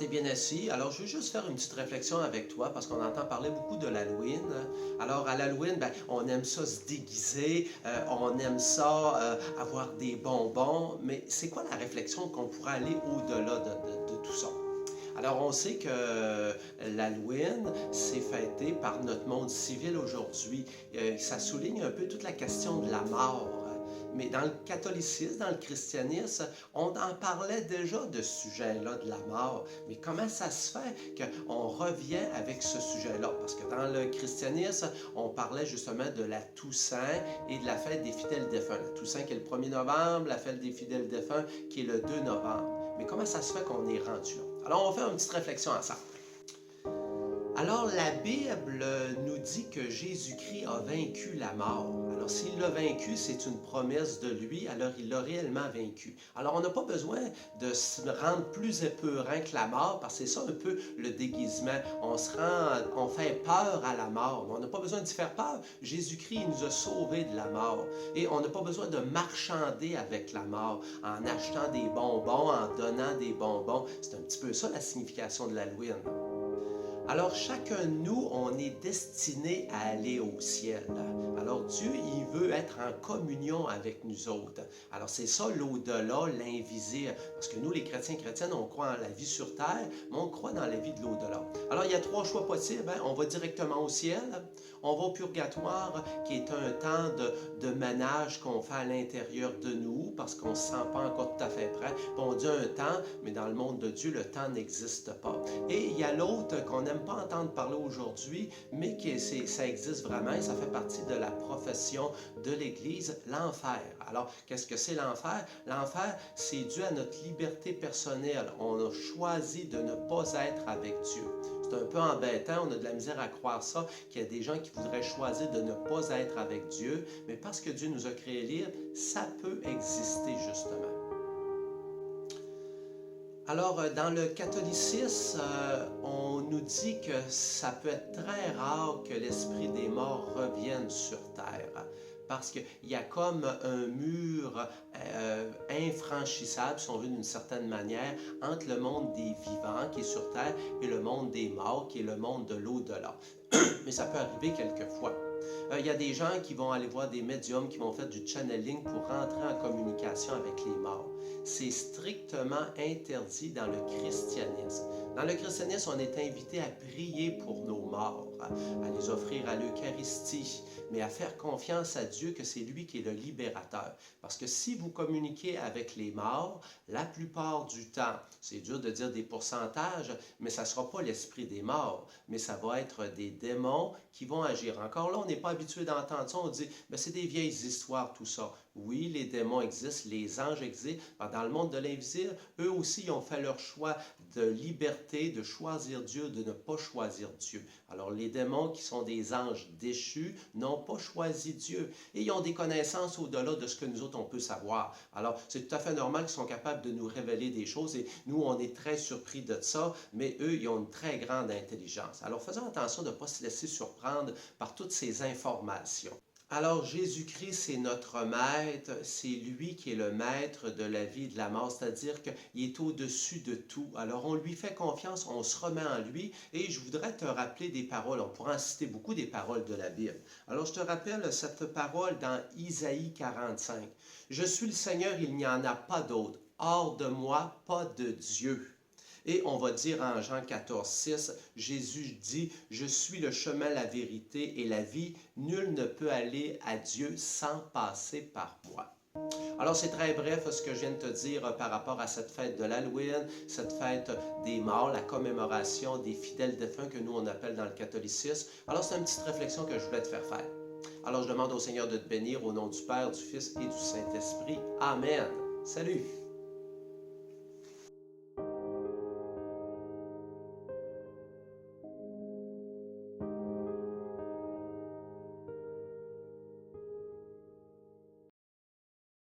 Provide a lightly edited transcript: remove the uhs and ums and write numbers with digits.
tu es bien assis. Alors, je veux juste faire une petite réflexion avec toi parce qu'on entend parler beaucoup de l'Halloween. Alors, à l'Halloween, ben, on aime ça se déguiser, on aime ça avoir des bonbons, mais c'est quoi la réflexion qu'on pourrait aller au-delà de tout ça? Alors, on sait que l'Halloween, c'est fêté par notre monde civil aujourd'hui. Ça souligne un peu toute la question de la mort. Mais dans le catholicisme, dans le christianisme, on en parlait déjà de ce sujet-là, de la mort. Mais comment ça se fait qu'on revient avec ce sujet-là? Parce que dans le christianisme, on parlait justement de la Toussaint et de la fête des fidèles défunts. La Toussaint qui est le 1er novembre, la fête des fidèles défunts qui est le 2 novembre. Mais comment ça se fait qu'on est rendu là? Alors, on va faire une petite réflexion ensemble. Alors, la Bible nous dit que Jésus-Christ a vaincu la mort. Alors, s'il l'a vaincu, c'est une promesse de lui, alors il l'a réellement vaincu. Alors, on n'a pas besoin de se rendre plus épeurant que la mort, parce que c'est ça un peu le déguisement. On fait peur à la mort, mais on n'a pas besoin d'y faire peur. Jésus-Christ nous a sauvés de la mort. Et on n'a pas besoin de marchander avec la mort, en achetant des bonbons, en donnant des bonbons. C'est un petit peu ça la signification de l'Halloween. Alors, chacun de nous, on est destiné à aller au ciel. Alors, Dieu, il veut être en communion avec nous autres. Alors, c'est ça l'au-delà, l'invisible. Parce que nous, les chrétiens et chrétiennes, on croit en la vie sur terre, mais on croit dans la vie de l'au-delà. Alors, il y a trois choix possibles. On va directement au ciel, on va au purgatoire, qui est un temps de ménage qu'on fait à l'intérieur de nous, parce qu'on ne se sent pas encore tout à fait prêt. Puis on dit un temps, mais dans le monde de Dieu, le temps n'existe pas. Et il y a l'autre qu'on n'aime pas entendre parler aujourd'hui, mais ça existe vraiment et ça fait partie de la profession de l'Église, l'enfer. Alors, qu'est-ce que c'est l'enfer? L'enfer, c'est dû à notre liberté personnelle. On a choisi de ne pas être avec Dieu. C'est un peu embêtant, on a de la misère à croire ça, qu'il y a des gens qui voudraient choisir de ne pas être avec Dieu, mais parce que Dieu nous a créés libres, ça peut exister justement. Alors, dans le catholicisme, on nous dit que ça peut être très rare que l'esprit des morts revienne sur Terre. Parce qu'il y a comme un mur infranchissable, si on veut d'une certaine manière, entre le monde des vivants qui est sur Terre et le monde des morts qui est le monde de l'au-delà. Mais ça peut arriver quelquefois. Il y a des gens qui vont aller voir des médiums qui vont faire du channeling pour rentrer en communication avec les morts. C'est strictement interdit dans le christianisme. Dans le christianisme, on est invité à prier pour nos morts, à les offrir à l'Eucharistie, mais à faire confiance à Dieu que c'est lui qui est le libérateur. Parce que si vous communiquez avec les morts, la plupart du temps, c'est dur de dire des pourcentages, mais ça ne sera pas l'esprit des morts, mais ça va être des démons qui vont agir. Encore là, on n'est pas habitué d'entendre ça, on dit, mais c'est des vieilles histoires tout ça. Oui, les démons existent, les anges existent. Dans le monde de l'invisible, eux aussi, ils ont fait leur choix de liberté, de choisir Dieu, de ne pas choisir Dieu. Alors, les démons qui sont des anges déchus n'ont pas choisi Dieu. Et ils ont des connaissances au-delà de ce que nous autres, on peut savoir. Alors, c'est tout à fait normal qu'ils sont capables de nous révéler des choses et nous, on est très surpris de ça, mais eux, ils ont une très grande intelligence. Alors, faisons attention de ne pas se laisser surprendre par toutes ces informations. Alors, Jésus-Christ, c'est notre maître, c'est lui qui est le maître de la vie et de la mort, c'est-à-dire qu'il est au-dessus de tout. Alors, on lui fait confiance, on se remet en lui, et je voudrais te rappeler des paroles. On pourra en citer beaucoup des paroles de la Bible. Alors, je te rappelle cette parole dans Isaïe 45. « Je suis le Seigneur, il n'y en a pas d'autre. Hors de moi, pas de Dieu. » Et on va dire en Jean 14, 6, Jésus dit, « Je suis le chemin, la vérité et la vie. Nul ne peut aller à Dieu sans passer par moi. » Alors, c'est très bref ce que je viens de te dire par rapport à cette fête de l'Halloween, cette fête des morts, la commémoration des fidèles défunts que nous on appelle dans le catholicisme. Alors, c'est une petite réflexion que je voulais te faire faire. Alors, je demande au Seigneur de te bénir au nom du Père, du Fils et du Saint-Esprit. Amen. Salut!